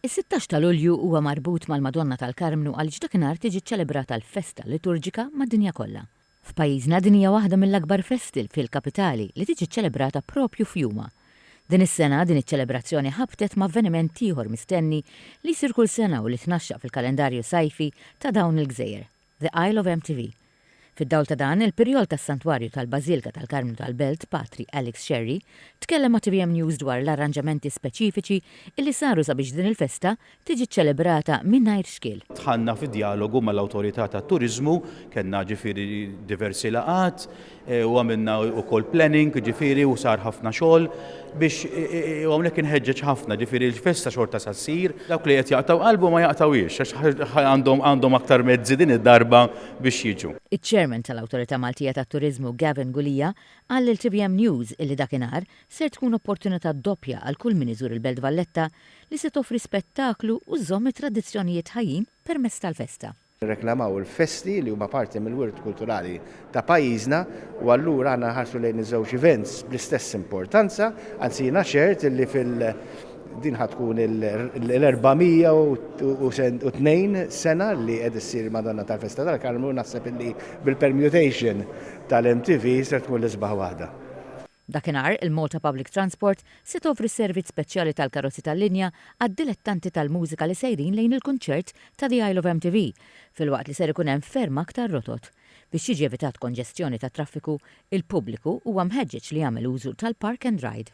Is-16 ta' Lulju huwa marbut mal-Madonna tal-Karmnu għaliex dakinhar tiġi ċċelebrata l-festa liturġika mad-dinja kollha. F'pajjiżna din hija waħda mill-akbar festi fil-kapitali li tiġi ċċelebrata propju f'juma. Din is-sena din iċ-ċelebrazzjoni ħabtet ma' avveniment ieħor mistenni li jsir kull sena u li tnaxxaq fil-kalendarju sajfi ta' dawn il-Gżejjer, The Isle of MTV. Fid-dawl ta' dan, il-Pirjol tas-Santwarju tal-Bażilika tal-Karmnu tal-Belt, Patri Alex Sherry, tkellem ma' TVM News dwar l-arranġamenti speċifiċi illi saru sabiex din il-festa tiġi ċċelebrata mingħajr xkiel. Tħanna fi dialogu mal-Awtorità tat-Turiżmu, kellna ġifieri diversi laqat u għamilna wkoll planning ġifieri u sar ħafna xogħol biex hawnhekk inħeġġeġ ħafna ġifieri l-festa xorta sa ssir, dawk li qed jaqtaw qalbu ma jaqtawiex għax għandhom aktar mezzi din id-darba biex jiġu. Iċ-Chairman tal-Awtorità Maltija tat-Turiżmu Gavin Gulija qal lil TVM News illi dakinhar ser tkun opportunità doppja għal kull min iżur il-Belt Valletta li se toffri spettaklu u żomm it-tradizzjonijiet ħajjin permezz tal-festa. Reklamaw il-festi li huma parti mill-wirt kulturali ta' pajjiżna u allura għandna ħarsu lejn iż-żewġ events bl-istess importanza, anzi jiena ċert li din ħatkun l-402 sena li qed issir Madonna tal-Festa tal-Karmnu naħseb li bil-permutation tal-MTV se tkun l-isbaħ waħda. Dakinhar il-Malta Public Transport se toffri servizz speċjali tal-karozzi tal-linja għad-dilettanti tal-mużika li sejrin lejn il-kunċert ta' The Isle of MTV filwaqt li ser ikun hemm ferm aktar rotot. Biex jiġi evitat konġestjoni ta' traffiku, il-pubbliku huwa mħeġġeġ li jagħmel użu tal-Park and Ride.